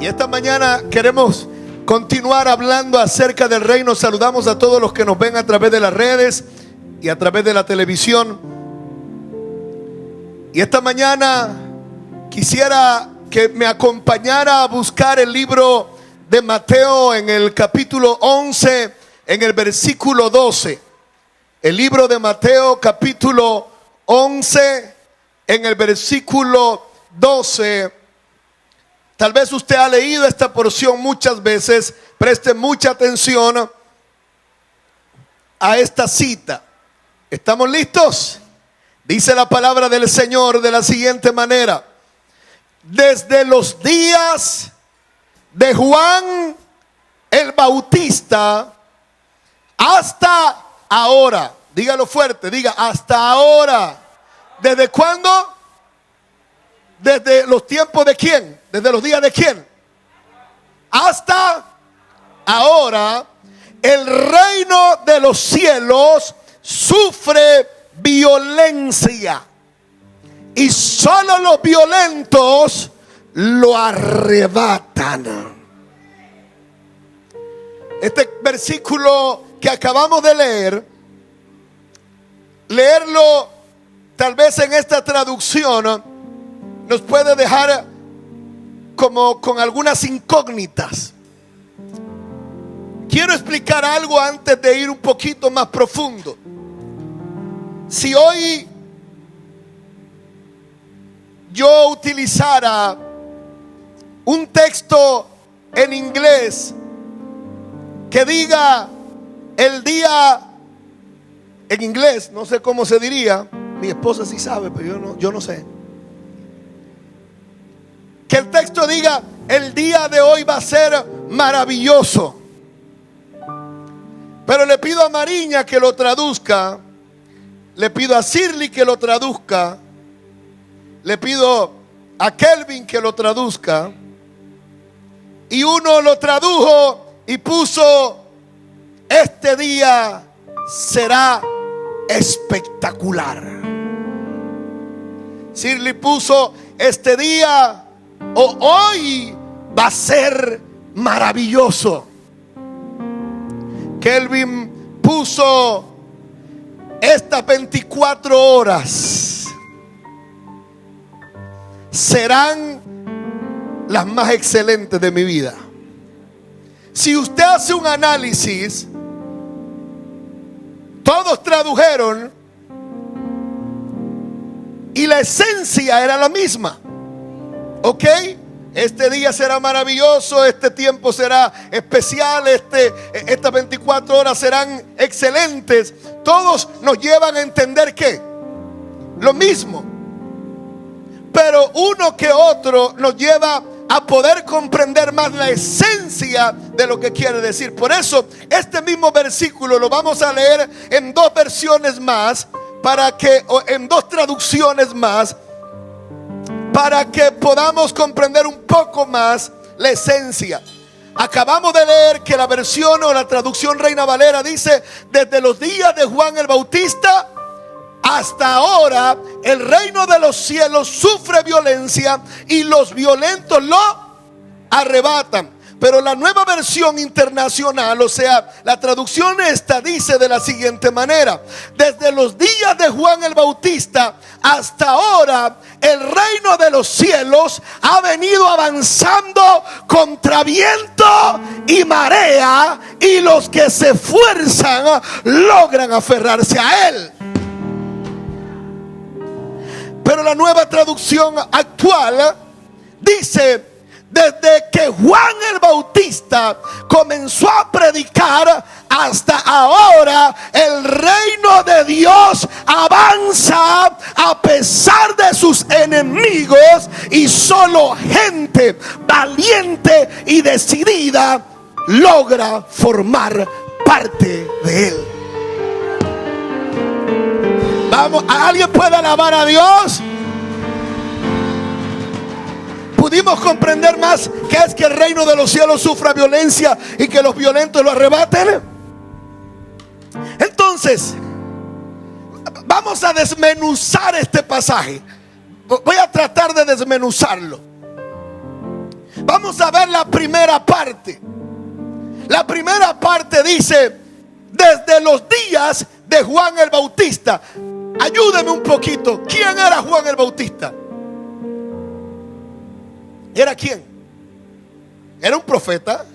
Y esta mañana queremos continuar hablando acerca del reino. Saludamos a todos los que nos ven a través de las redes y a través de la televisión. Y esta mañana quisiera que me acompañara a buscar el libro de Mateo en el capítulo 11, en el versículo 12. El libro de Mateo capítulo 11, en el versículo 12. Tal vez usted ha leído esta porción muchas veces. Preste mucha atención a esta cita. ¿Estamos listos? Dice la palabra del Señor de la siguiente manera: desde los días de Juan el Bautista hasta ahora. Dígalo fuerte, diga hasta ahora. ¿Desde cuándo? ¿Desde los tiempos de quién? ¿Desde los días de quién? Hasta ahora, el reino de los cielos sufre violencia, y solo los violentos lo arrebatan. Este versículo que acabamos de leerlo tal vez en esta traducción nos puede dejar como con algunas incógnitas. Quiero explicar algo antes de ir un poquito más profundo. Si hoy yo utilizara un texto en inglés que diga el día, en inglés, no sé cómo se diría, mi esposa sí sabe, pero yo no sé. Que el texto diga el día de hoy va a ser maravilloso. Pero le pido a Mariña que lo traduzca. Le pido a Shirley que lo traduzca. Le pido a Kelvin que lo traduzca. Y uno lo tradujo y puso: este día será espectacular. Shirley puso: este día o hoy va a ser maravilloso. Kelvin puso: estas 24 horas serán las más excelentes de mi vida. Si usted hace un análisis, todos tradujeron y la esencia era la misma. ¿Ok? Este día será maravilloso, este tiempo será especial, estas 24 horas serán excelentes. Todos nos llevan a entender ¿qué? Lo mismo. Pero uno que otro nos lleva a poder comprender más la esencia de lo que quiere decir. Por eso este mismo versículo lo vamos a leer en dos versiones más, en dos traducciones más, para que podamos comprender un poco más la esencia. Acabamos de leer que la versión o la traducción Reina Valera dice: desde los días de Juan el Bautista hasta ahora el reino de los cielos sufre violencia y los violentos lo arrebatan. Pero la nueva versión internacional, o sea, la traducción esta, dice de la siguiente manera: desde los días de Juan el Bautista hasta ahora el reino de los cielos ha venido avanzando contra viento y marea, y los que se esfuerzan logran aferrarse a él. Pero la nueva traducción actual dice: desde que Juan el Bautista comenzó a predicar hasta ahora, el reino de Dios avanza a pesar de sus enemigos, y solo gente valiente y decidida logra formar parte de él. Vamos, ¿alguien puede alabar a Dios? ¿Pudimos comprender más qué es que el reino de los cielos sufra violencia y que los violentos lo arrebaten? Entonces, vamos a desmenuzar este pasaje. Voy a tratar de desmenuzarlo. Vamos a ver la primera parte. La primera parte dice: desde los días de Juan el Bautista. Ayúdeme un poquito. ¿Quién era Juan el Bautista? ¿Era quién? Era un profeta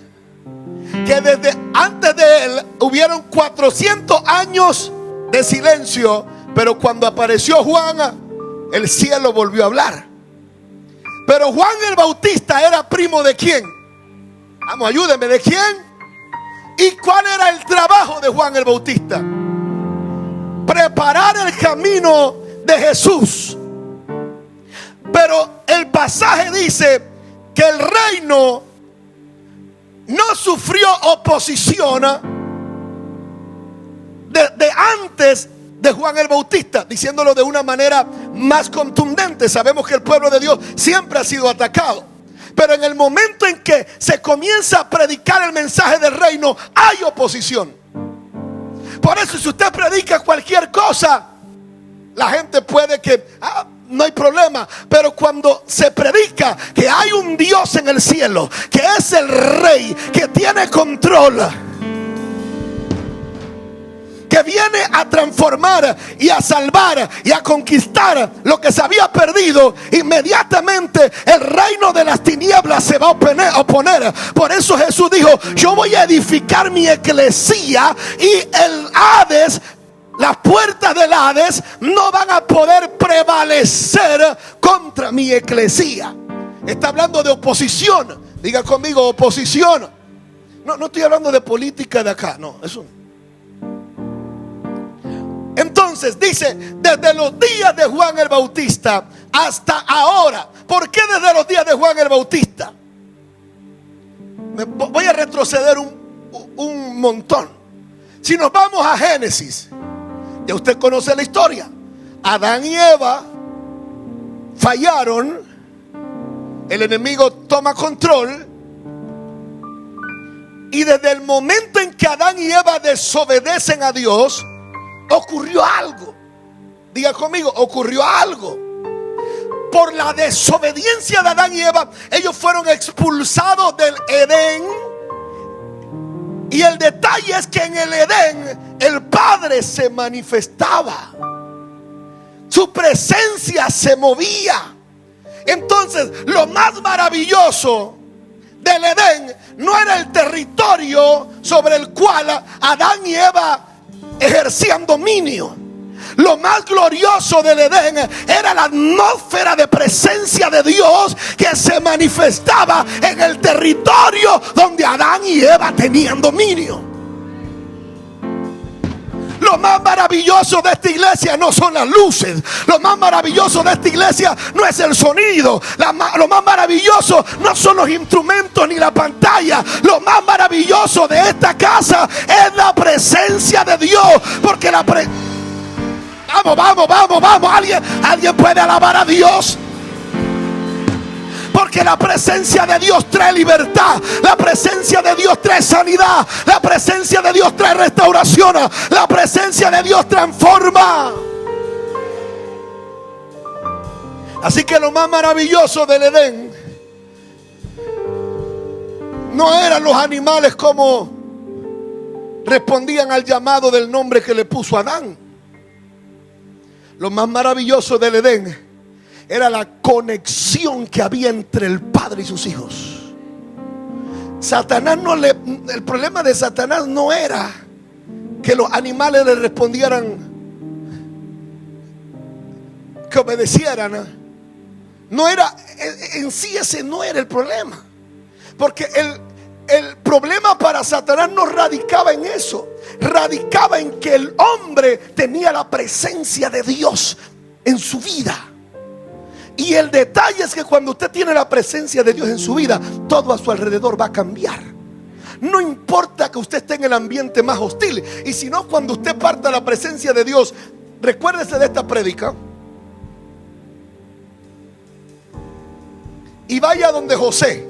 que desde antes de él hubieron 400 años de silencio, pero cuando apareció Juan, el cielo volvió a hablar. Pero Juan el Bautista era primo ¿de quién? Vamos, ayúdenme, ¿de quién? ¿Y cuál era el trabajo de Juan el Bautista? Preparar el camino de Jesús. Pero el pasaje dice que el reino no sufrió oposición de antes de Juan el Bautista, diciéndolo de una manera más contundente. Sabemos que el pueblo de Dios siempre ha sido atacado, pero en el momento en que se comienza a predicar el mensaje del reino, hay oposición. Por eso, si usted predica cualquier cosa, la gente puede que no hay problema. Pero cuando se predica que hay un Dios en el cielo, que es el rey, que tiene control, que viene a transformar y a salvar y a conquistar lo que se había perdido, inmediatamente el reino de las tinieblas se va a oponer. Por eso Jesús dijo: yo voy a edificar mi eclesía, y el Hades, las puertas del Hades no van a poder prevalecer contra mi eclesía. Está hablando de oposición. Diga conmigo: oposición. No estoy hablando de política de acá, no, eso no. Entonces dice: desde los días de Juan el Bautista hasta ahora. ¿Por qué desde los días de Juan el Bautista? Voy a retroceder un montón. Si nos vamos a Génesis, ya usted conoce la historia. Adán y Eva fallaron, el enemigo toma control, y desde el momento en que Adán y Eva desobedecen a Dios, ocurrió algo. Diga conmigo: ocurrió algo. Por la desobediencia de Adán y Eva, ellos fueron expulsados del Edén. Y el detalle es que en el Edén el Padre se manifestaba, su presencia se movía. Entonces, lo más maravilloso del Edén no era el territorio sobre el cual Adán y Eva ejercían dominio. Lo más glorioso del Edén era la atmósfera de presencia de Dios que se manifestaba en el territorio donde Adán y Eva tenían dominio. Lo más maravilloso de esta iglesia no son las luces. Lo más maravilloso de esta iglesia no es el sonido. Lo más maravilloso no son los instrumentos ni la pantalla. Lo más maravilloso de esta casa es la presencia de Dios. Porque vamos. ¿Alguien puede alabar a Dios? Porque la presencia de Dios trae libertad. La presencia de Dios trae sanidad. La presencia de Dios trae restauración. La presencia de Dios transforma. Así que lo más maravilloso del Edén no eran los animales como respondían al llamado del nombre que le puso Adán. Lo más maravilloso del Edén era la conexión que había entre el Padre y sus hijos. El problema de Satanás no era que los animales le respondieran, que obedecieran. No era, en sí ese no era el problema. Porque el problema para Satanás no radicaba en eso. Radicaba en que el hombre tenía la presencia de Dios en su vida. Y el detalle es que cuando usted tiene la presencia de Dios en su vida, todo a su alrededor va a cambiar. No importa que usted esté en el ambiente más hostil. Y si no, cuando usted parta la presencia de Dios, recuérdese de esta prédica y vaya donde José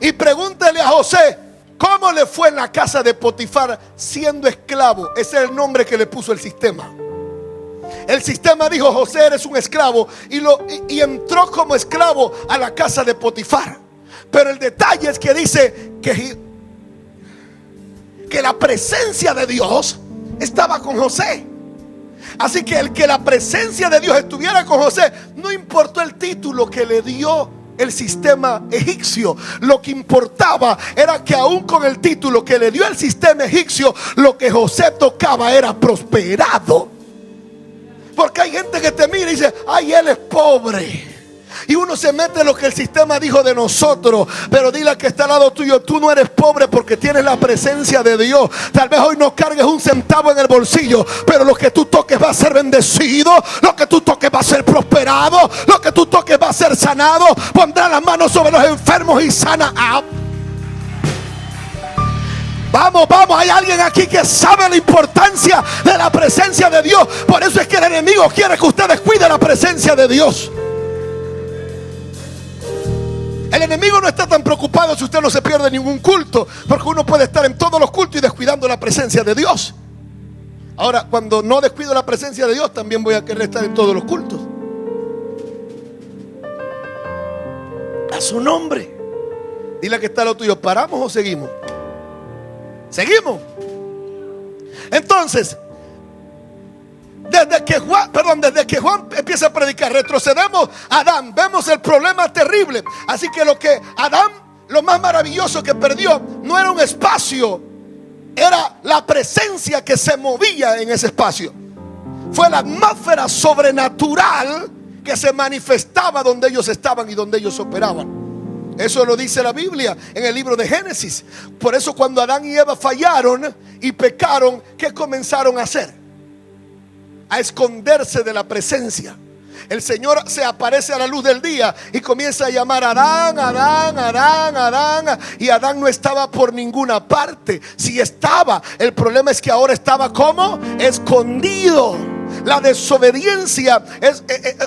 y pregúntele a José cómo le fue en la casa de Potifar siendo esclavo. Ese es el nombre que le puso el sistema. El sistema dijo: José, eres un esclavo, y entró como esclavo a la casa de Potifar. Pero el detalle es que dice que la presencia de Dios estaba con José. Así que el que la presencia de Dios estuviera con José, no importó el título que le dio el sistema egipcio. Lo que importaba era que aún con el título que le dio el sistema egipcio, lo que José tocaba era prosperado. Porque hay gente que te mira y dice: ay, él es pobre. Y uno se mete en lo que el sistema dijo de nosotros. Pero dile al que está al lado tuyo: tú no eres pobre porque tienes la presencia de Dios. Tal vez hoy no cargues un centavo en el bolsillo, pero lo que tú toques va a ser bendecido. Lo que tú toques va a ser prosperado. Lo que tú toques va a ser sanado. Pondrá las manos sobre los enfermos y sana. Vamos, hay alguien aquí que sabe la importancia de la presencia de Dios. Por eso es que el enemigo quiere que usted descuide la presencia de Dios. El enemigo no está tan preocupado si usted no se pierde ningún culto, porque uno puede estar en todos los cultos y descuidando la presencia de Dios. Ahora, cuando no descuido la presencia de Dios, también voy a querer estar en todos los cultos. A su nombre. Dile que está lo tuyo: ¿paramos o seguimos? Seguimos. Entonces, desde que Juan empieza a predicar, retrocedemos a Adán, vemos el problema terrible. Así que lo más maravilloso que perdió no era un espacio, era la presencia que se movía en ese espacio. Fue la atmósfera sobrenatural que se manifestaba donde ellos estaban y donde ellos operaban. Eso lo dice la Biblia en el libro de Génesis. Por eso cuando Adán y Eva fallaron y pecaron, ¿qué comenzaron a hacer? A esconderse de la presencia. El Señor se aparece a la luz del día y comienza a llamar: Adán, Adán, Adán, Adán. Y Adán no estaba por ninguna parte. Sí estaba. El problema es que ahora estaba ¿cómo? Escondido. La desobediencia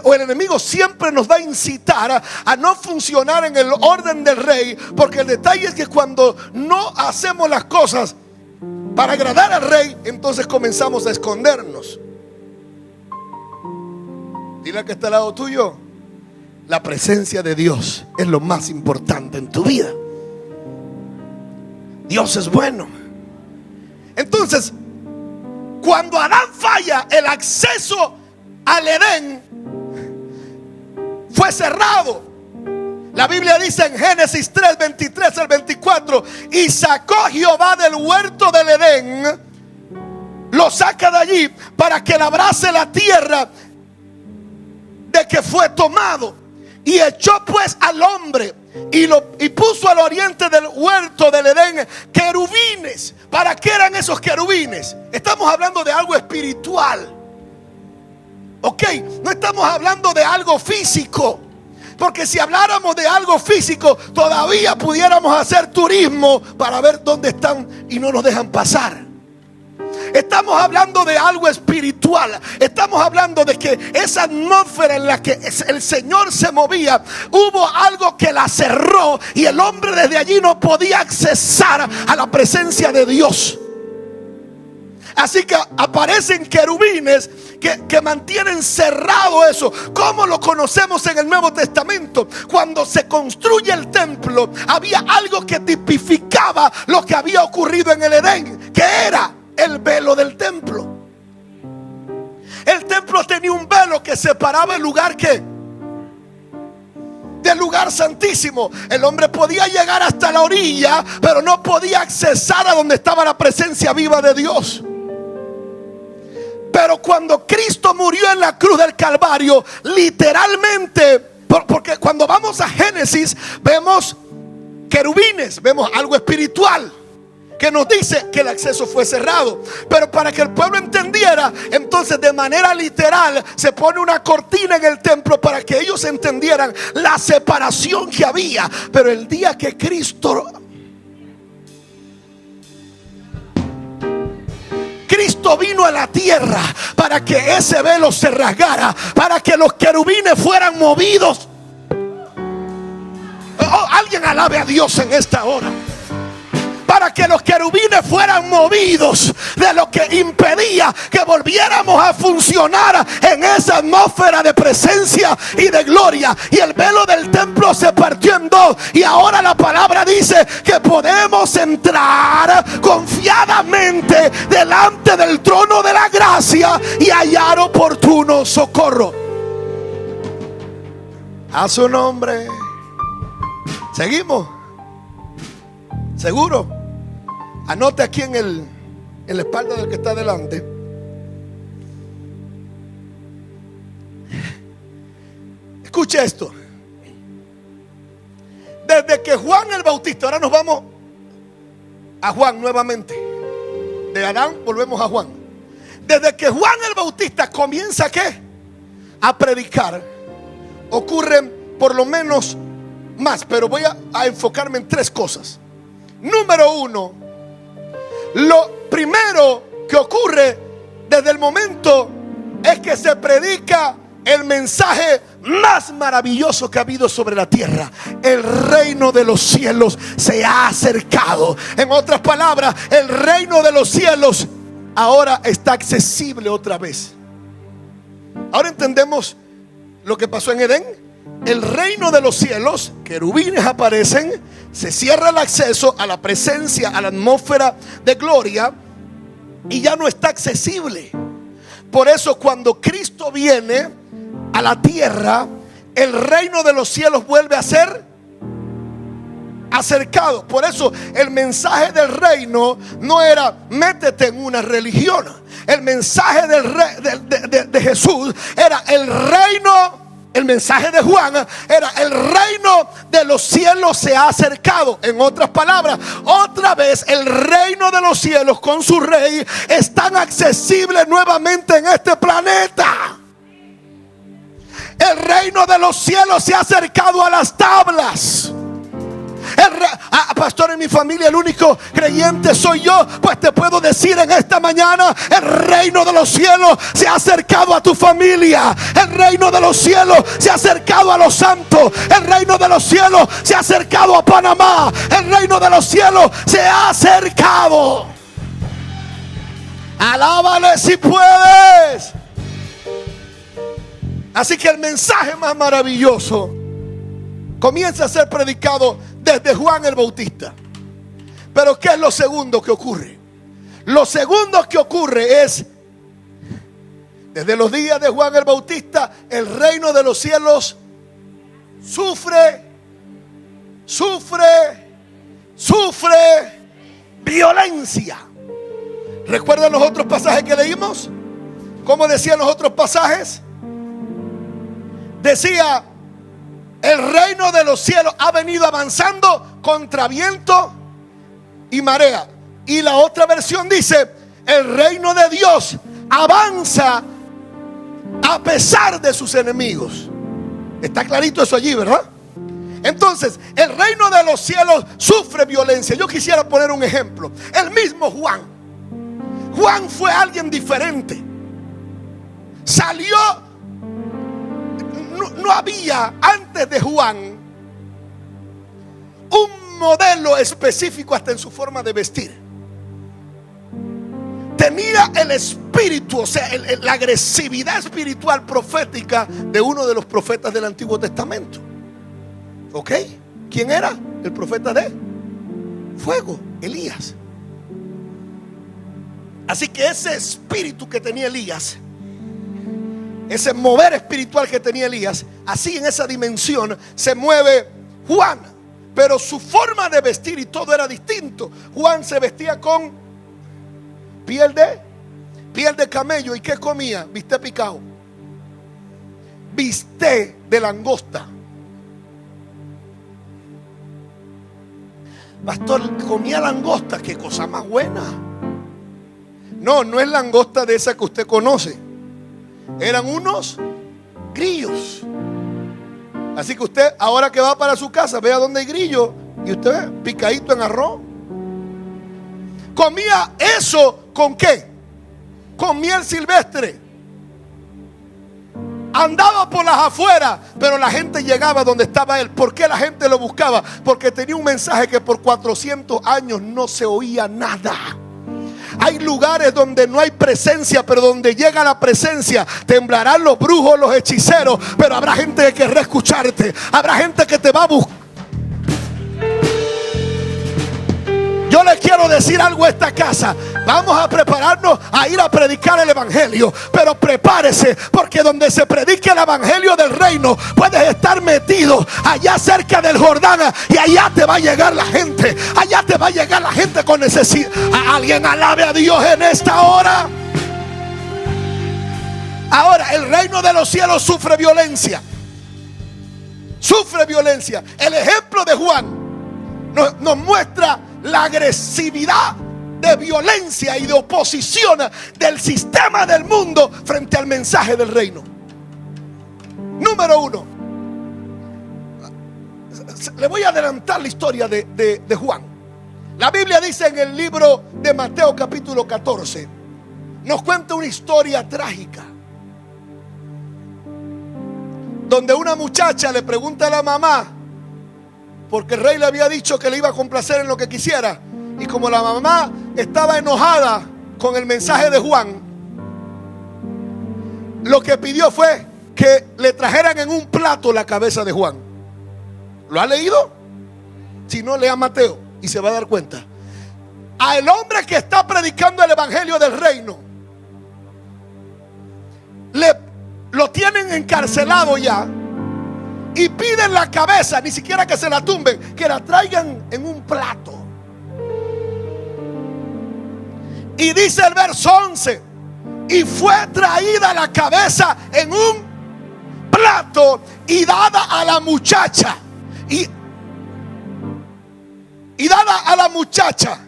o el enemigo siempre nos va a incitar a no funcionar en el orden del rey. Porque el detalle es que cuando no hacemos las cosas para agradar al rey, entonces comenzamos a escondernos. Dile que está al lado tuyo: la presencia de Dios es lo más importante en tu vida. Dios es bueno. Entonces, cuando Adán falla, el acceso al Edén fue cerrado. La Biblia dice en Génesis 3, 23 al 24: y sacó Jehová del huerto del Edén, lo saca de allí para que labrase la tierra de que fue tomado, y echó pues al hombre y puso al oriente del huerto del Edén querubines. ¿Para qué eran esos querubines? Estamos hablando de algo espiritual, ¿ok? No estamos hablando de algo físico, porque si habláramos de algo físico todavía pudiéramos hacer turismo para ver dónde están y no nos dejan pasar. Estamos hablando de algo espiritual. Estamos hablando de que esa atmósfera en la que el Señor se movía, hubo algo que la cerró y el hombre desde allí no podía accesar a la presencia de Dios. Así que aparecen querubines que mantienen cerrado eso. ¿Cómo lo conocemos en el Nuevo Testamento? Cuando se construye el templo, había algo que tipificaba lo que había ocurrido en el Edén, que era el velo del templo. El templo tenía un velo que separaba el lugar del lugar santísimo. El hombre podía llegar hasta la orilla, pero no podía accesar a donde estaba la presencia viva de Dios. Pero cuando Cristo murió en la cruz del Calvario, literalmente, porque cuando vamos a Génesis vemos querubines, vemos algo espiritual que nos dice que el acceso fue cerrado. Pero para que el pueblo entendiera, entonces de manera literal se pone una cortina en el templo para que ellos entendieran la separación que había. Pero el día que Cristo vino a la tierra, para que ese velo se rasgara, para que los querubines fueran movidos. Alguien alabe a Dios en esta hora. Para que los querubines fueran movidos de lo que impedía que volviéramos a funcionar en esa atmósfera de presencia y de gloria. Y el velo del templo se partió en dos, y ahora la palabra dice que podemos entrar confiadamente delante del trono de la gracia y hallar oportuno socorro. A su nombre. Seguimos. ¿Seguro? Anote aquí en la espalda del que está delante. Escuche esto. Desde que Juan el Bautista, ahora nos vamos a Juan nuevamente. De Adán volvemos a Juan. Desde que Juan el Bautista comienza ¿qué? A predicar, ocurren por lo menos más, pero voy a enfocarme en tres cosas. Número uno, lo primero que ocurre desde el momento es que se predica el mensaje más maravilloso que ha habido sobre la tierra. El reino de los cielos se ha acercado. En otras palabras, el reino de los cielos ahora está accesible otra vez. Ahora entendemos lo que pasó en Edén. El reino de los cielos, querubines aparecen, se cierra el acceso a la presencia, a la atmósfera de gloria, y ya no está accesible. Por eso cuando Cristo viene a la tierra, el reino de los cielos vuelve a ser acercado. Por eso el mensaje del reino no era métete en una religión. El mensaje de Jesús era el reino. El mensaje de Juan era el reino de los cielos se ha acercado. En otras palabras, otra vez el reino de los cielos con su rey están accesibles nuevamente en este planeta. El reino de los cielos se ha acercado a las tablas. Pastor, en mi familia el único creyente soy yo. Pues te puedo decir en esta mañana, el reino de los cielos se ha acercado a tu familia. El reino de los cielos se ha acercado a los santos. El reino de los cielos se ha acercado a Panamá. El reino de los cielos se ha acercado. Alábale si puedes. Así que el mensaje más maravilloso comienza a ser predicado desde Juan el Bautista. Pero ¿qué es lo segundo que ocurre? Lo segundo que ocurre es, desde los días de Juan el Bautista, el reino de los cielos sufre violencia. ¿Recuerdan los otros pasajes que leímos? ¿Cómo decían los otros pasajes? Decía: el reino de los cielos ha venido avanzando contra viento y marea. Y la otra versión dice: el reino de Dios avanza a pesar de sus enemigos. Está clarito eso allí, ¿verdad? Entonces, el reino de los cielos sufre violencia. Yo quisiera poner un ejemplo. El mismo Juan fue alguien diferente. Salió. No había antes de Juan un modelo específico hasta en su forma de vestir. Tenía el espíritu, o sea, la agresividad espiritual profética de uno de los profetas del Antiguo Testamento. ¿Ok? ¿Quién era? El profeta de fuego, Elías. Así que ese espíritu que tenía Elías, ese mover espiritual que tenía Elías, así en esa dimensión se mueve Juan. Pero su forma de vestir y todo era distinto. Juan se vestía con piel de camello. ¿Y qué comía? Bistec picado, bistec de langosta. Pastor, comía langosta. Qué cosa más buena. No es langosta de esa que usted conoce. Eran unos grillos. Así que usted, ahora que va para su casa, vea dónde hay grillo y usted ve picadito en arroz. Comía eso ¿con qué? Con miel silvestre. Andaba por las afueras, pero la gente llegaba donde estaba él. ¿Por qué la gente lo buscaba? Porque tenía un mensaje que por 400 años no se oía nada. Hay lugares donde no hay presencia, pero donde llega la presencia temblarán los brujos, los hechiceros, pero habrá gente que querrá escucharte. Habrá gente que te va a buscar. Yo le quiero decir algo a esta casa. Vamos a prepararnos a ir a predicar el evangelio, pero prepárese, porque donde se predique el evangelio del reino, puedes estar metido allá cerca del Jordán, y allá te va a llegar la gente. Allá te va a llegar la gente con necesidad. Alguien alabe a Dios en esta hora. Ahora, el reino de los cielos sufre violencia. Sufre violencia. El ejemplo de Juan nos muestra la agresividad de violencia y de oposición del sistema del mundo frente al mensaje del reino. Número 1. Le voy a adelantar la historia de Juan. La Biblia dice en el libro de Mateo capítulo 14, nos cuenta una historia trágica, donde una muchacha le pregunta a la mamá, porque el rey le había dicho que le iba a complacer en lo que quisiera. Y como la mamá estaba enojada con el mensaje de Juan, lo que pidió fue que le trajeran en un plato la cabeza de Juan. ¿Lo ha leído? Si no, lea Mateo y se va a dar cuenta. Al hombre que está predicando el evangelio del reino, lo tienen encarcelado ya. Y piden la cabeza, ni siquiera que se la tumben, que la traigan en un plato. Y dice el verso 11: y fue traída la cabeza en un plato y dada a la muchacha. Y dada a la muchacha.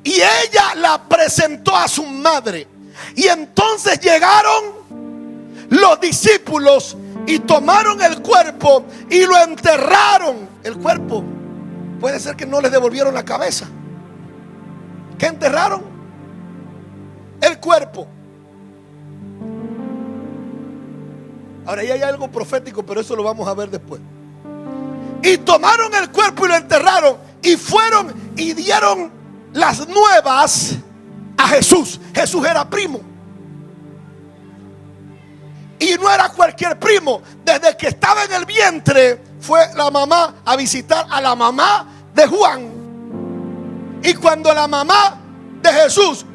Y ella la presentó a su madre. Y entonces llegaron los discípulos y tomaron el cuerpo y lo enterraron. El cuerpo, puede ser que no les devolvieron la cabeza. ¿Qué enterraron? El cuerpo. Ahora ahí hay algo profético, pero eso lo vamos a ver después. Y tomaron el cuerpo y lo enterraron. Y fueron y dieron las nuevas a Jesús. Jesús era primo. Y no era cualquier primo. Desde que estaba en el vientre, fue la mamá a visitar a la mamá de Juan. Y cuando la mamá de Jesús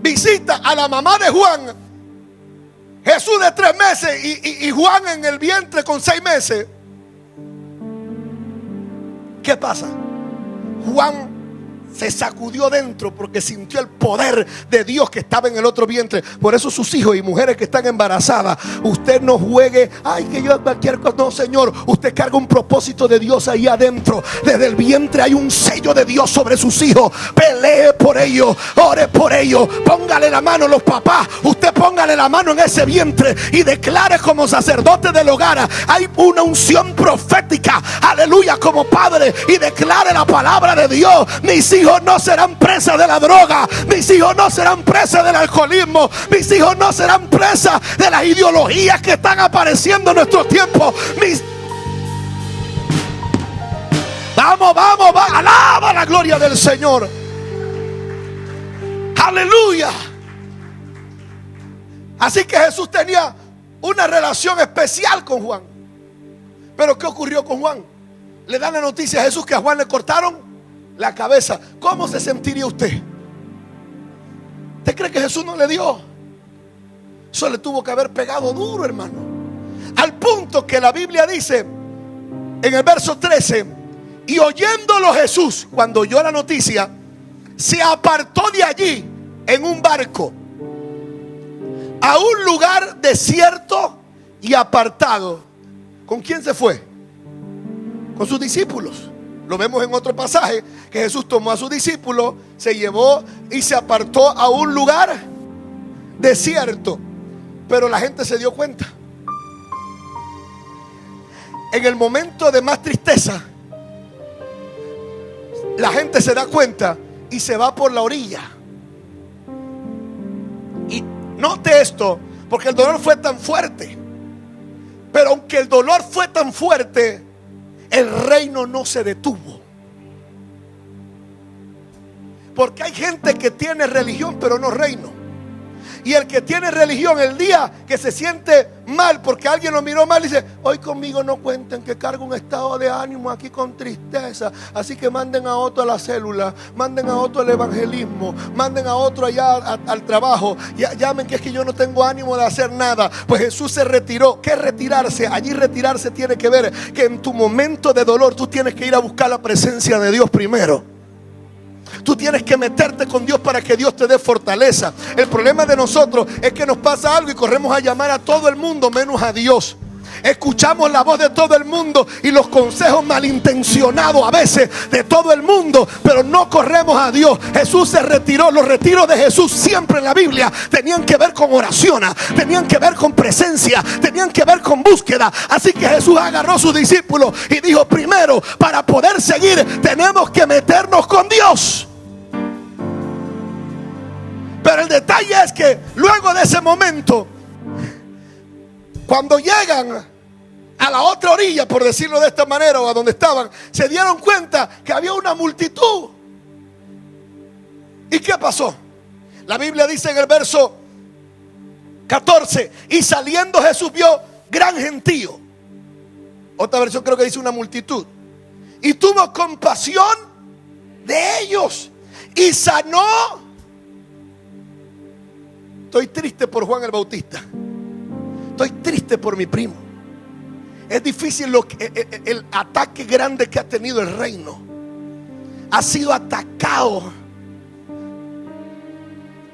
visita a la mamá de Juan, Jesús de 3 meses y Juan en el vientre con 6 meses, ¿qué pasa? Juan se sacudió dentro porque sintió el poder de Dios que estaba en el otro vientre. Por eso sus hijos y mujeres que están embarazadas, usted no juegue, ay, que yo cualquier cosa. No, Señor, usted carga un propósito de Dios ahí adentro. Desde el vientre hay un sello de Dios sobre sus hijos. Pelee por ellos, ore por ellos, póngale la mano a los papás. Usted póngale la mano en ese vientre y declare como sacerdote del hogar. Hay una unción profética, aleluya, como padre, y declare la palabra de Dios. Mis hijos no serán presas de la droga. Mis hijos no serán presas del alcoholismo. Mis hijos no serán presas de las ideologías que están apareciendo en nuestro tiempo. Vamos, alaba la gloria del Señor. Aleluya. Así que Jesús tenía una relación especial con Juan. Pero ¿qué ocurrió con Juan? Le dan la noticia a Jesús que a Juan le cortaron la cabeza. ¿Cómo se sentiría usted? ¿Usted cree que Jesús no le dio? Eso le tuvo que haber pegado duro, hermano. Al punto que la Biblia dice en el verso 13: y oyéndolo Jesús, cuando oyó la noticia, se apartó de allí en un barco a un lugar desierto y apartado. ¿Con quién se fue? Con sus discípulos. Lo vemos en otro pasaje, que Jesús tomó a sus discípulos, se llevó y se apartó a un lugar desierto. Pero la gente se dio cuenta. En el momento de más tristeza, la gente se da cuenta y se va por la orilla. Y note esto, porque el dolor fue tan fuerte. Pero aunque el dolor fue tan fuerte, el reino no se detuvo. Porque hay gente que tiene religión pero no reino. Y el que tiene religión, el día que se siente mal porque alguien lo miró mal, dice: hoy conmigo no cuenten, que cargo un estado de ánimo aquí con tristeza. Así que manden a otro a la célula, manden a otro al evangelismo, manden a otro allá al trabajo. Llamen que es que yo no tengo ánimo de hacer nada. Pues Jesús se retiró. ¿Qué retirarse? Allí retirarse tiene que ver que en tu momento de dolor tú tienes que ir a buscar la presencia de Dios primero. Tú tienes que meterte con Dios para que Dios te dé fortaleza. El problema de nosotros es que nos pasa algo y corremos a llamar a todo el mundo menos a Dios. Escuchamos la voz de todo el mundo y los consejos malintencionados a veces de todo el mundo, pero no corremos a Dios. Jesús se retiró. Los retiros de Jesús siempre en la Biblia tenían que ver con oración, tenían que ver con presencia, tenían que ver con búsqueda. Así que Jesús agarró a sus discípulos y dijo: primero, para poder seguir tenemos que meternos con Dios. Pero el detalle es que luego de ese momento, cuando llegan a la otra orilla, por decirlo de esta manera, o a donde estaban, se dieron cuenta que había una multitud. ¿Y qué pasó? La Biblia dice en el verso 14: y saliendo Jesús vio gran gentío. Otra versión creo que dice una multitud. Y tuvo compasión de ellos y sanó. Estoy triste por Juan el Bautista. Estoy triste por mi primo. Es difícil el ataque grande que ha tenido el reino. Ha sido atacado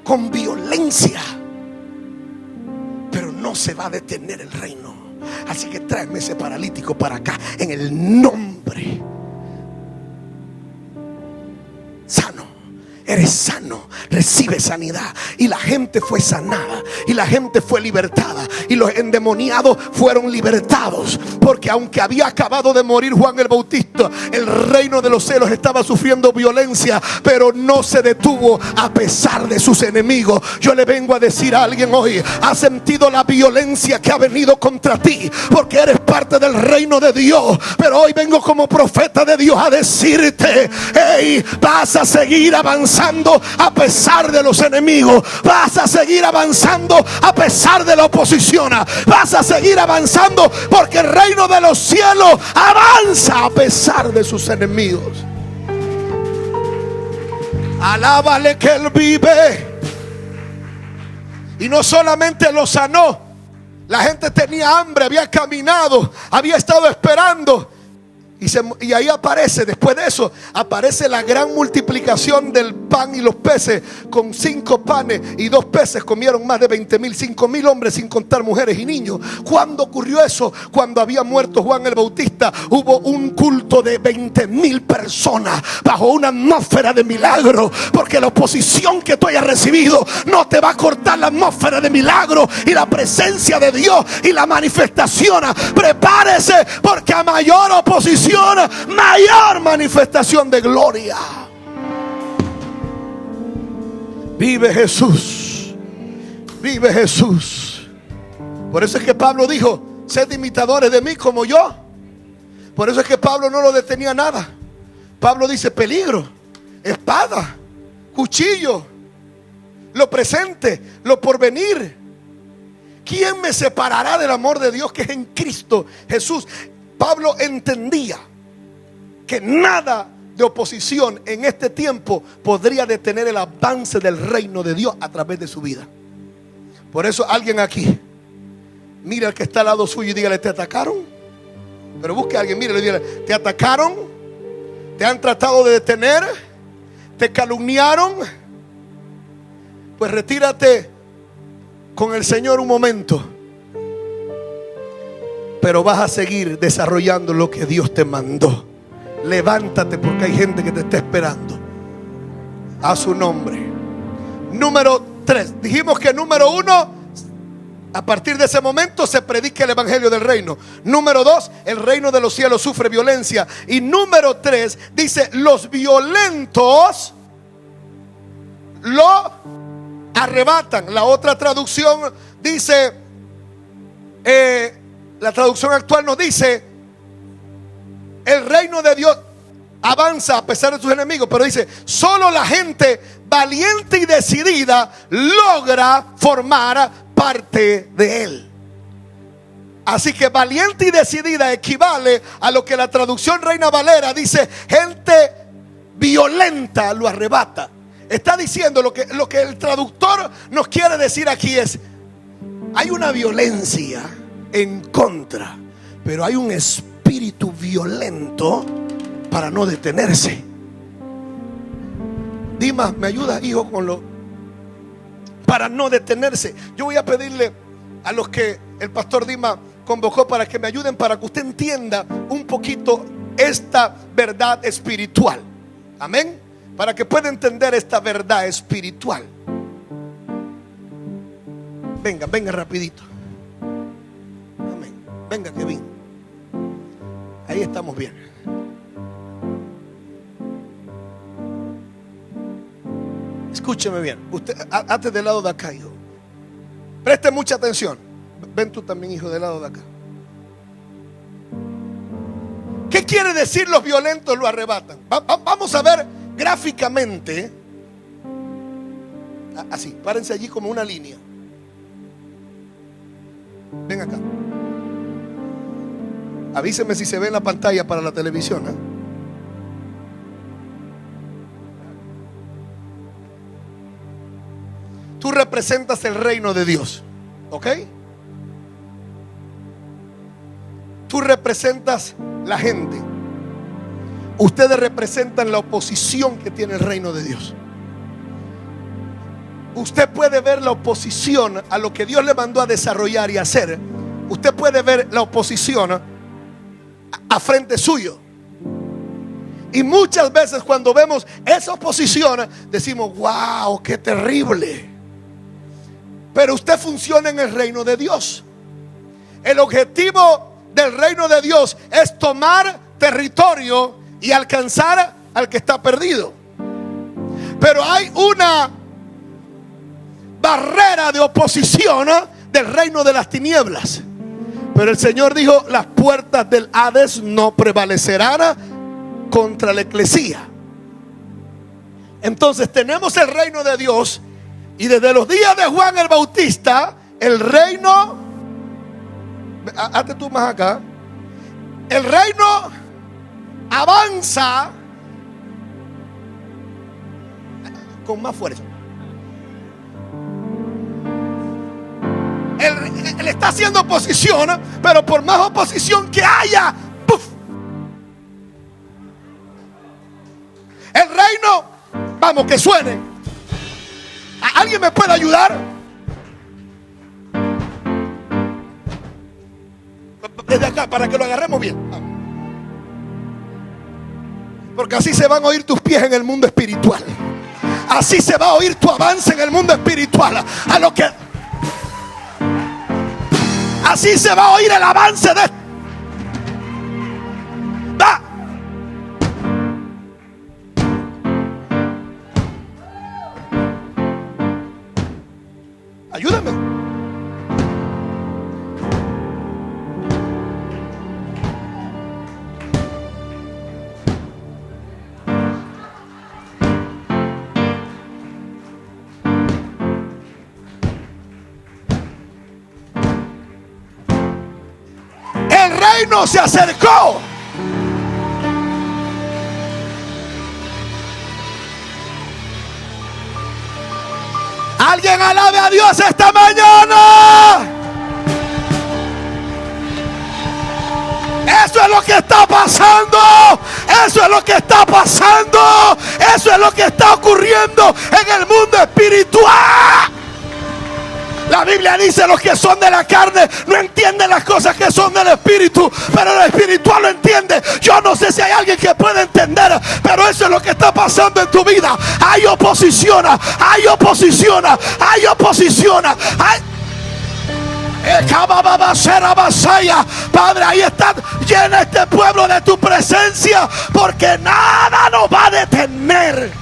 con violencia, pero no se va a detener el reino. Así que tráeme ese paralítico para acá, en el nombre. Sano. Eres sano, recibe sanidad. Y la gente fue sanada, y la gente fue libertada, y los endemoniados fueron libertados. Porque aunque había acabado de morir Juan el Bautista, el reino de los cielos estaba sufriendo violencia, pero no se detuvo a pesar de sus enemigos. Yo le vengo a decir a alguien hoy: ¿has sentido la violencia que ha venido contra ti? Porque eres parte del reino de Dios. Pero hoy vengo como profeta de Dios a decirte: hey, vas a seguir avanzando a pesar de los enemigos. Vas a seguir avanzando a pesar de la oposición. Vas a seguir avanzando porque el reino de los cielos avanza a pesar de sus enemigos. Alábale que Él vive. Y no solamente lo sanó, la gente tenía hambre, había caminado, había estado esperando. Y ahí aparece, después de eso, aparece la gran multiplicación del pan y los peces. Con 5 panes y 2 peces comieron más de 20,000, 5,000 hombres, sin contar mujeres y niños. ¿Cuándo ocurrió eso? Cuando había muerto Juan el Bautista, hubo un culto de 20,000 personas bajo una atmósfera de milagro. Porque la oposición que tú hayas recibido no te va a cortar la atmósfera de milagro y la presencia de Dios y la manifestación. Prepárese, porque a mayor oposición, mayor manifestación de gloria. Vive Jesús, vive Jesús. Por eso es que Pablo dijo: sed imitadores de mí como yo. Por eso es que Pablo no lo detenía nada. Pablo dice: peligro, espada, cuchillo, lo presente, lo porvenir. ¿Quién me separará del amor de Dios que es en Cristo Jesús? Pablo entendía que nada de oposición en este tiempo podría detener el avance del reino de Dios a través de su vida. Por eso alguien aquí, mira al que está al lado suyo y dígale: ¿te atacaron? Pero busque a alguien, mírale y dígale: ¿te atacaron? ¿Te han tratado de detener? ¿Te calumniaron? Pues retírate con el Señor un momento, pero vas a seguir desarrollando lo que Dios te mandó. Levántate, porque hay gente que te está esperando. A su nombre. Número 3. Dijimos que número 1, a partir de ese momento se predica el evangelio del reino. Número 2, el reino de los cielos sufre violencia. Y número 3 dice: los violentos lo arrebatan. La otra traducción dice, la traducción actual nos dice: el reino de Dios avanza a pesar de sus enemigos, pero dice, solo la gente valiente y decidida logra formar parte de él. Así que valiente y decidida equivale a lo que la traducción Reina Valera dice, gente violenta lo arrebata. Está diciendo lo que el traductor nos quiere decir aquí es, hay una violencia en contra, pero hay un espíritu violento para no detenerse. Dimas, ¿me ayudas, hijo, con lo para no detenerse? Yo voy a pedirle a los que el pastor Dimas convocó para que me ayuden, para que usted entienda un poquito esta verdad espiritual. Amén. Para que pueda entender esta verdad espiritual. Venga rapidito. Amén. Venga, Kevin. Ahí estamos bien. Escúcheme bien. Usted, hazte del lado de acá, hijo. Preste mucha atención. Ven tú también, hijo, del lado de acá. ¿Qué quiere decir los violentos lo arrebatan? Vamos a ver gráficamente. Así, párense allí como una línea. Ven acá. Avíseme si se ve en la pantalla para la televisión, ¿eh? Tú representas el reino de Dios, ¿ok? Tú representas la gente. Ustedes representan la oposición que tiene el reino de Dios. Usted puede ver la oposición a lo que Dios le mandó a desarrollar y hacer. Usted puede ver la oposición a frente suyo. Y muchas veces cuando vemos esa oposición decimos, wow, qué terrible. Pero usted funciona en el reino de Dios. El objetivo del reino de Dios es tomar territorio y alcanzar al que está perdido. Pero hay una barrera de oposición del reino de las tinieblas. Pero el Señor dijo, las puertas del Hades no prevalecerán contra la eclesía. Entonces tenemos el reino de Dios. Y desde los días de Juan el Bautista, el reino, hazte tú más acá, el reino avanza con más fuerza. Él está haciendo oposición, pero por más oposición que haya, ¡puf! El reino, vamos, que suene. ¿Alguien me puede ayudar? Desde acá, para que lo agarremos bien. Porque así se van a oír tus pies en el mundo espiritual. Así se va a oír tu avance en el mundo espiritual. Así se va a oír el avance de... ¡Va! Ayúdame. El reino se acercó. Alguien alabe a Dios esta mañana. Eso es lo que está pasando. Eso es lo que está pasando. Eso es lo que está ocurriendo en el mundo espiritual. La Biblia dice, los que son de la carne no entienden las cosas que son del espíritu, pero el espiritual lo entiende. Yo no sé si hay alguien que pueda entender, pero eso es lo que está pasando en tu vida. Hay oposición, hay oposición, hay oposición, hay... Padre, ahí está. Llena este pueblo de tu presencia, porque nada nos va a detener.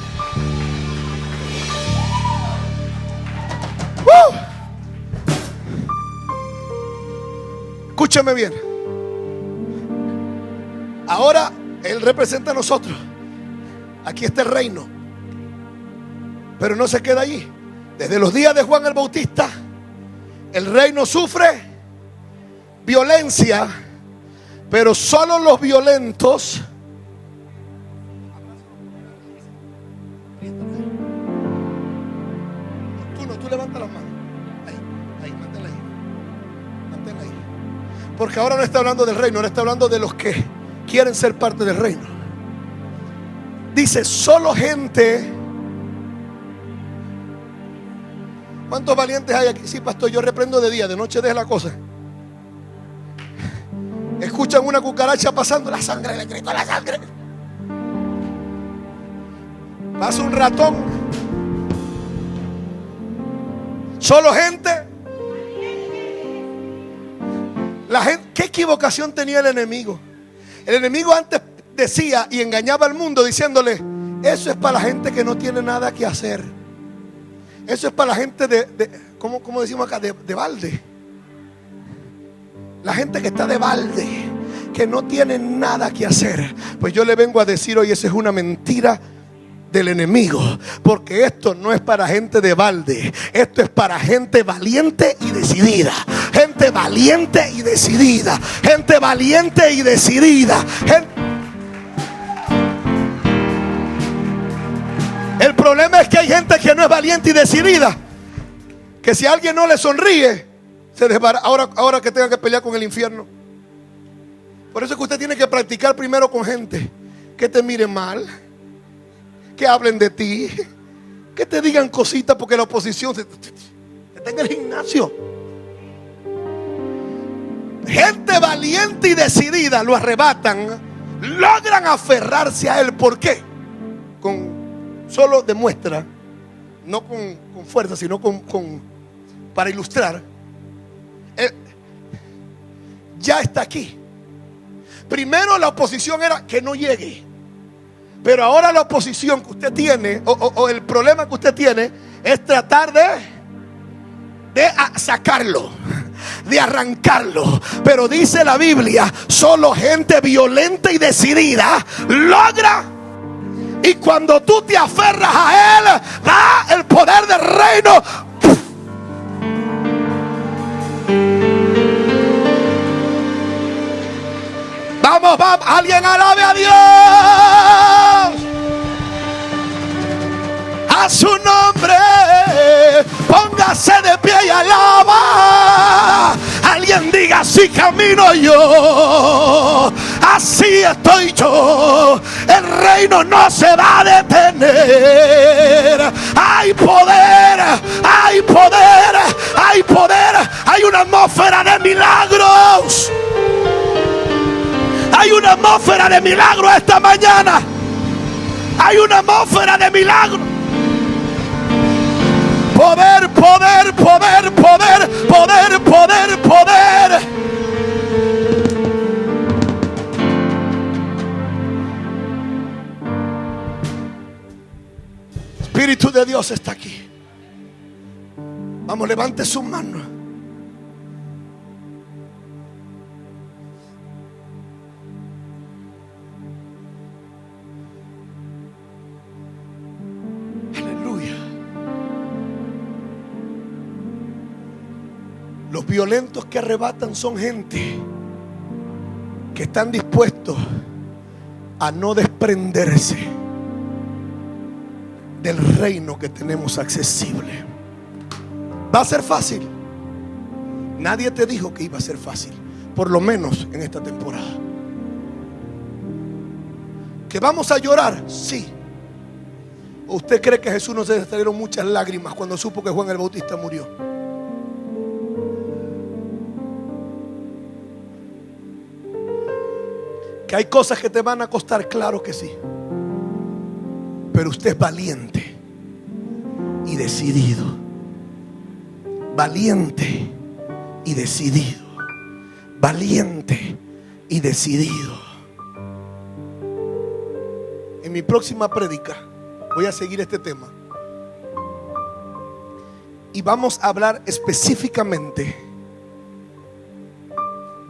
Escúchame bien. Ahora Él representa a nosotros. Aquí está el reino. Pero no se queda allí. Desde los días de Juan el Bautista, el reino sufre violencia, pero solo los violentos tú levanta las manos. Ahí, manténla ahí. Porque ahora no está hablando del reino, ahora está hablando de los que quieren ser parte del reino. Dice, solo gente. ¿Cuántos valientes hay aquí? Sí, pastor, yo reprendo de día, de noche deja la cosa. Escuchan una cucaracha pasando, la sangre, le grito la sangre. Pasa un ratón. Solo gente. La gente, ¿qué equivocación tenía el enemigo? El enemigo antes decía y engañaba al mundo diciéndole, eso es para la gente que no tiene nada que hacer. Eso es para la gente ¿cómo decimos acá? De balde. La gente que está de balde, que no tiene nada que hacer. Pues yo le vengo a decir hoy, esa es una mentira del enemigo, porque esto no es para gente de balde, esto es para gente valiente y decidida. Gente valiente y decidida. Gente valiente y decidida. El problema es que hay gente que no es valiente y decidida, que si alguien no le sonríe, se desbarata. Ahora que tenga que pelear con el infierno. Por eso es que usted tiene que practicar primero con gente que te mire mal, que hablen de ti, que te digan cositas, porque la oposición está en el gimnasio. Gente valiente y decidida lo arrebatan, logran aferrarse a él. ¿Por qué? Solo demuestra, no con fuerza, sino para ilustrar. Él ya está aquí. Primero la oposición era que no llegue, pero ahora la oposición que usted tiene, o el problema que usted tiene, es tratar de sacarlo, de arrancarlo. Pero dice la Biblia, solo gente violenta y decidida logra. Y cuando tú te aferras a él, da el poder del reino. Vamos, alguien alabe a Dios. A su nombre, póngase de pie y alaba. Alguien diga, así camino yo, así estoy yo. El reino no se va a detener. Hay poder, hay poder, hay poder. Hay una atmósfera de milagros. Hay una atmósfera de milagros esta mañana. Hay una atmósfera de milagros. Poder, poder, poder, poder, poder, poder, poder. Espíritu de Dios está aquí. Vamos, levante su mano. Los violentos que arrebatan son gente que están dispuestos a no desprenderse del reino que tenemos accesible. ¿Va a ser fácil? Nadie te dijo que iba a ser fácil, por lo menos en esta temporada. ¿Que vamos a llorar? Sí. ¿O usted cree que Jesús no se salieron muchas lágrimas cuando supo que Juan el Bautista murió? Que hay cosas que te van a costar, claro que sí. Pero usted es valiente y decidido. Valiente y decidido. Valiente y decidido. En mi próxima prédica voy a seguir este tema. Y vamos a hablar específicamente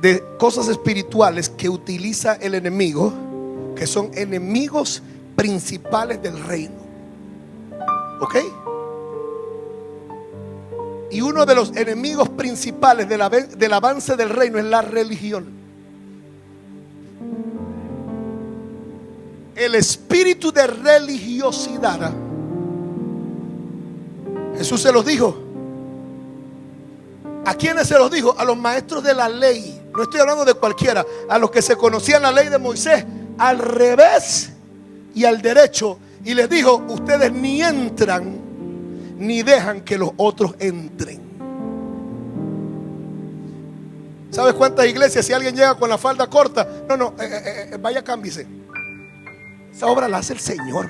de cosas espirituales que utiliza el enemigo, que son enemigos principales del reino. ¿Ok? Y uno de los enemigos principales del avance del reino es la religión. El espíritu de religiosidad. Jesús se los dijo. ¿A quiénes se los dijo? A los maestros de la ley. No estoy hablando de cualquiera. A los que se conocían la ley de Moisés al revés y al derecho. Y les dijo: ustedes ni entran ni dejan que los otros entren. ¿Sabes cuántas iglesias, si alguien llega con la falda corta, no, vaya, cámbiese? Esa obra la hace el Señor.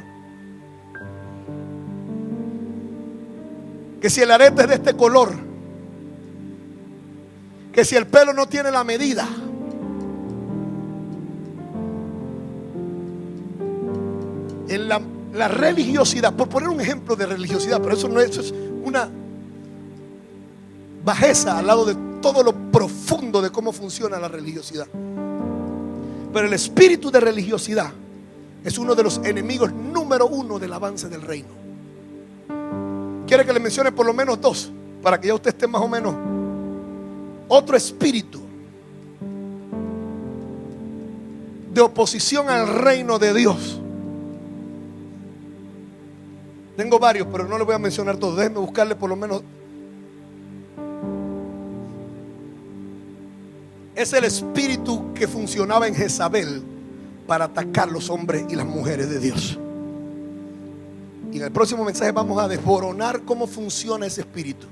Que si el arete es de este color, que si el pelo no tiene la medida. En la religiosidad, por poner un ejemplo de religiosidad, pero eso es una bajeza al lado de todo lo profundo de cómo funciona la religiosidad. Pero el espíritu de religiosidad es uno de los enemigos número uno del avance del reino. Quiere que le mencione por lo menos dos, para que ya usted esté más o menos. Otro espíritu de oposición al reino de Dios. Tengo varios, pero no les voy a mencionar todos. Déjenme buscarle por lo menos. Es el espíritu que funcionaba en Jezabel para atacar los hombres y las mujeres de Dios. Y en el próximo mensaje vamos a desboronar cómo funciona ese espíritu.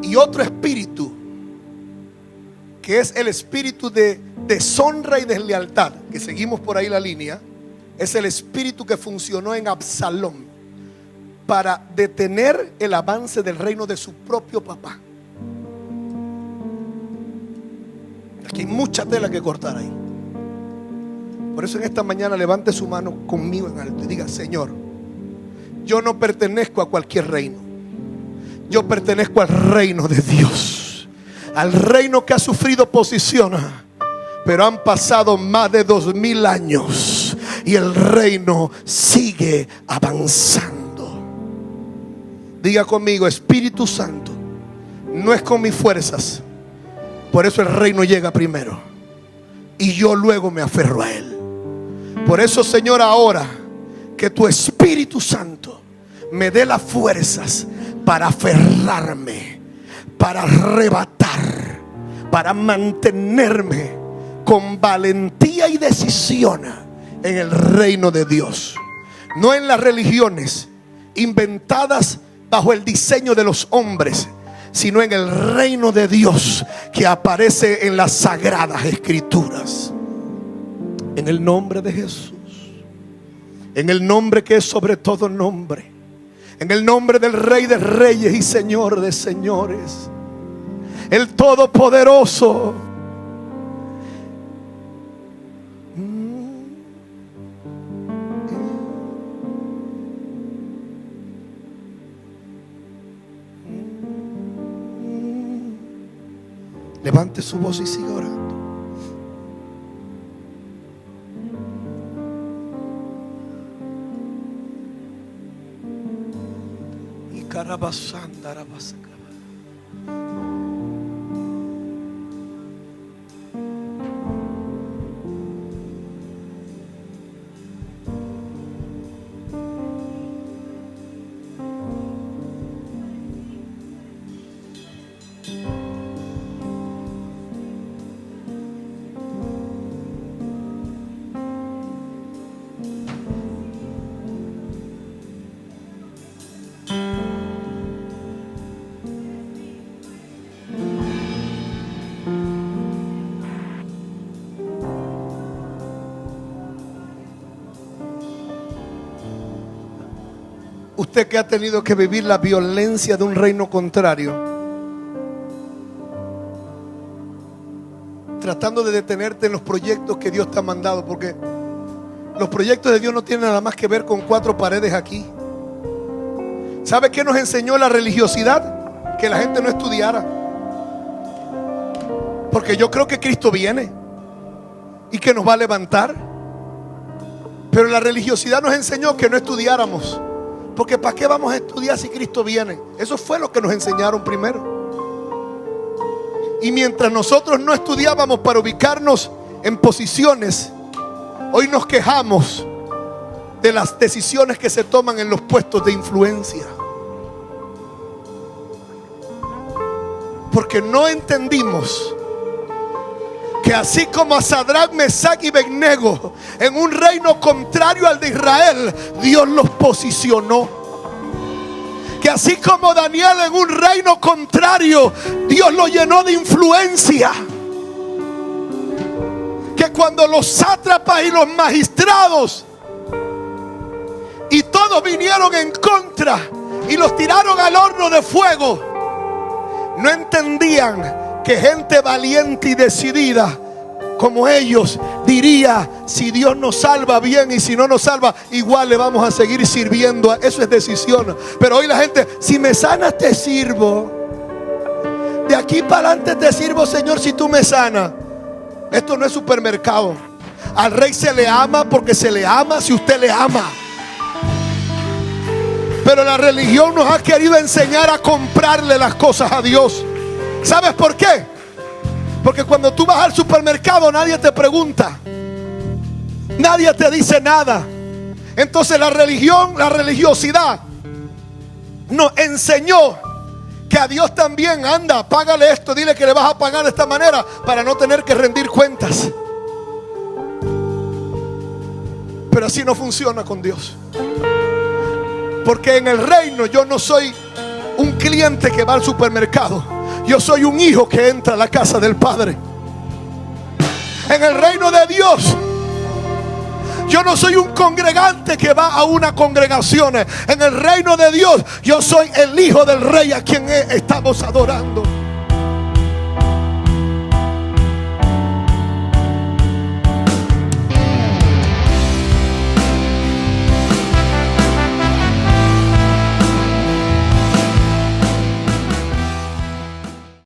Y otro espíritu, que es el espíritu de deshonra y deslealtad, que seguimos por ahí la línea, es el espíritu que funcionó en Absalón para detener el avance del reino de su propio papá. Aquí hay mucha tela que cortar ahí. Por eso en esta mañana levante su mano conmigo en alto y diga: Señor, yo no pertenezco a cualquier reino. Yo pertenezco al reino de Dios, al reino que ha sufrido oposición, pero han pasado más de 2000 años y el reino sigue avanzando. Diga conmigo: Espíritu Santo, no es con mis fuerzas, por eso el reino llega primero y yo luego me aferro a él. Por eso, Señor, ahora que tu Espíritu Santo me dé las fuerzas para aferrarme, para arrebatar, para mantenerme con valentía y decisión en el reino de Dios, no en las religiones inventadas bajo el diseño de los hombres, sino en el reino de Dios que aparece en las sagradas escrituras. En el nombre de Jesús, en el nombre que es sobre todo nombre, en el nombre del Rey de Reyes y Señor de Señores, el Todopoderoso. Levante su voz y siga orando. Y carabasanda rabasacaba. Usted que ha tenido que vivir la violencia de un reino contrario, tratando de detenerte en los proyectos que Dios te ha mandado, porque los proyectos de Dios no tienen nada más que ver con 4 paredes aquí. ¿Sabe qué nos enseñó la religiosidad? Que la gente no estudiara, porque yo creo que Cristo viene y que nos va a levantar. Pero la religiosidad nos enseñó que no estudiáramos, porque ¿para qué vamos a estudiar si Cristo viene? Eso fue lo que nos enseñaron primero. Y mientras nosotros no estudiábamos para ubicarnos en posiciones, hoy nos quejamos de las decisiones que se toman en los puestos de influencia, porque no entendimos que así como a Sadrach, Mesach y Abednego en un reino contrario al de Israel, Dios los posicionó. Que así como Daniel en un reino contrario, Dios lo llenó de influencia. Que cuando los sátrapas y los magistrados y todos vinieron en contra y los tiraron al horno de fuego, no entendían que gente valiente y decidida como ellos diría: si Dios nos salva, bien, y si no nos salva, igual le vamos a seguir sirviendo. Eso es decisión. Pero hoy la gente: si me sanas te sirvo, de aquí para adelante te sirvo, Señor, si tú me sanas. Esto no es supermercado. Al rey se le ama porque se le ama si usted le ama. Pero la religión nos ha querido enseñar a comprarle las cosas a Dios. ¿Sabes por qué? Porque cuando tú vas al supermercado nadie te pregunta, nadie te dice nada. Entonces la religión, la religiosidad nos enseñó que a Dios también: anda, págale esto, dile que le vas a pagar de esta manera para no tener que rendir cuentas. Pero así no funciona con Dios. Porque en el reino yo no soy un cliente que va al supermercado. Yo soy un hijo que entra a la casa del Padre. En el reino de Dios, yo no soy un congregante que va a una congregación. En el reino de Dios, yo soy el hijo del Rey a quien estamos adorando.